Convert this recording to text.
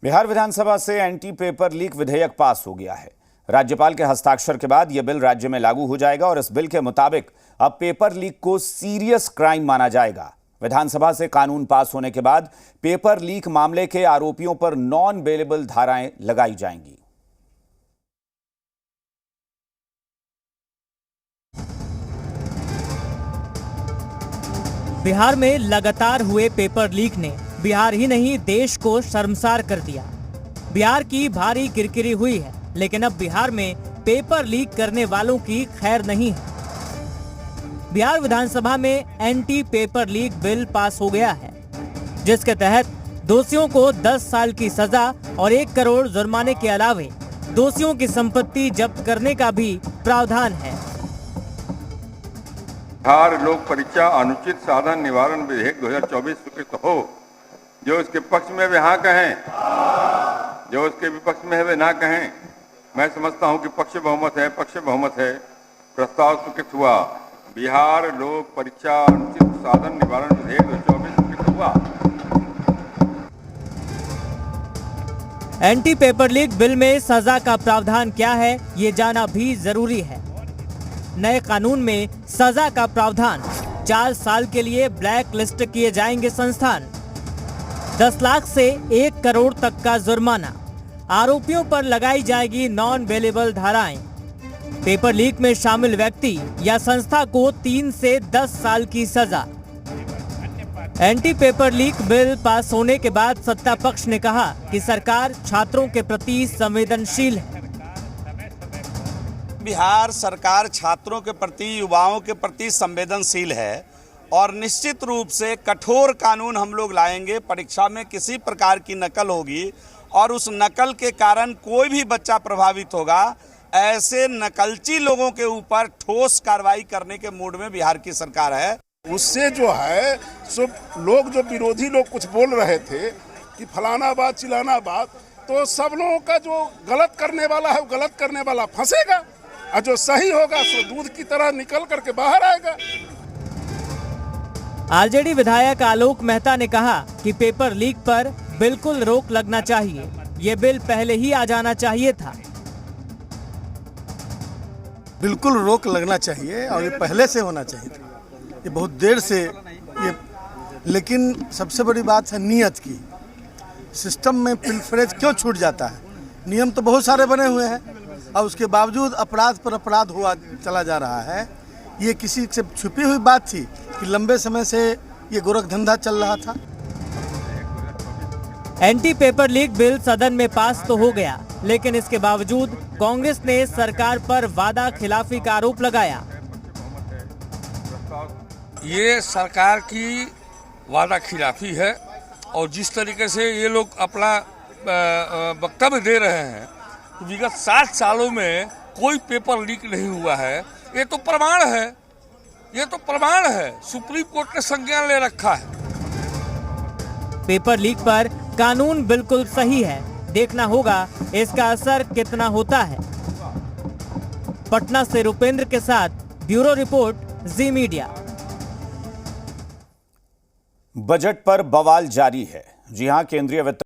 बिहार विधानसभा से anti paper leak विधेयक पास हो गया है। राज्यपाल के हस्ताक्षर के बाद यह बिल राज्य में लागू हो जाएगा और इस बिल के मुताबिक अब पेपर लीक को सीरियस क्राइम माना जाएगा। विधानसभा से कानून पास होने के बाद पेपर लीक मामले के आरोपियों पर नॉन बेलेबल धाराएं लगाई जाएंगी। बिहार में लगातार हुए पेपर लीक ने बिहार ही नहीं देश को शर्मसार कर दिया। बिहार की भारी किरकिरी हुई है, लेकिन अब बिहार में पेपर लीक करने वालों की खैर नहीं है। बिहार विधानसभा में anti paper leak bill pass हो गया है, जिसके तहत दोषियों को 10 साल की सजा और 1 करोड़ जुर्माने के अलावे दोषियों की संपत्ति जब्त करने का भी प्रावधान है। बिहार लोक परीक्षा अनुचित साधन निवारण विधेयक 2024 स्वीकृत हो। जो इसके पक्ष में वे हाँ कहें, जो इसके विपक्ष में है वे ना कहें। मैं समझता हूं कि पक्ष बहुमत है। प्रस्ताव स्वीकृत हुआ। बिहार लोक परीक्षा अनुचित साधन निवारण विधेयक 2024 स्वीकृत हुआ। एंटी पेपर लीक बिल में सजा का प्रावधान क्या है, ये जाना भी जरूरी है। नए कानून में सजा का प्रावधान 4 साल के लिए ब्लैक लिस्ट किए जाएंगे संस्थान। 10 लाख से 1 करोड़ तक का जुर्माना। आरोपियों पर लगाई जाएगी नॉन बेलेबल धाराएं। पेपर लीक में शामिल व्यक्ति या संस्था को 3 से 10 साल की सजा। Anti paper leak bill pass होने के बाद सत्ता पक्ष ने कहा कि सरकार छात्रों के प्रति संवेदनशील है। बिहार सरकार छात्रों के प्रति, युवाओं के प्रति संवेदनशील है और निश्चित रूप से कठोर कानून हम लोग लाएंगे। परीक्षा में किसी प्रकार की नकल होगी और उस नकल के कारण कोई भी बच्चा प्रभावित होगा, ऐसे नकलची लोगों के ऊपर ठोस कार्रवाई करने के मूड में बिहार की सरकार है। उससे जो है सब लोग, जो विरोधी लोग कुछ बोल रहे थे कि फलाना बात चिलाना बात, तो सब लोगों का जो गलत करने वाला है वो गलत करने वाला फंसेगा और जो सही होगा सो दूध की तरह निकल करके बाहर आएगा। आरजेडी विधायक आलोक मेहता ने कहा कि पेपर लीक पर बिल्कुल रोक लगना चाहिए। ये बिल पहले ही आ जाना चाहिए था। बिल्कुल रोक लगना चाहिए और ये पहले से होना चाहिए था। ये बहुत देर से ये, लेकिन सबसे बड़ी बात है नियत की। सिस्टम में पिलफरेज क्यों छूट जाता है? नियम तो बहुत सारे बने हुए हैं और उसके बावजूद अपराध पर अपराध हुआ चला जा रहा है। ये किसी से छुपी हुई बात थी कि लंबे समय से ये गोरख धंधा चल रहा था। एंटी पेपर लीक बिल सदन में पास तो हो गया, लेकिन इसके बावजूद कांग्रेस ने सरकार पर वादा खिलाफी का आरोप लगाया। ये सरकार की वादा खिलाफी है और जिस तरीके से ये लोग अपना वक्तव्य दे रहे हैं, विगत 60 सालों में कोई पेपर लीक नहीं हुआ है, ये तो प्रमाण है। सुप्रीम कोर्ट ने संज्ञान ले रखा है। पेपर लीक पर कानून बिल्कुल सही है, देखना होगा इसका असर कितना होता है। पटना से रुपेंद्र के साथ ब्यूरो रिपोर्ट, जी मीडिया। बजट पर बवाल जारी है। जी हां, केंद्रीय वित्त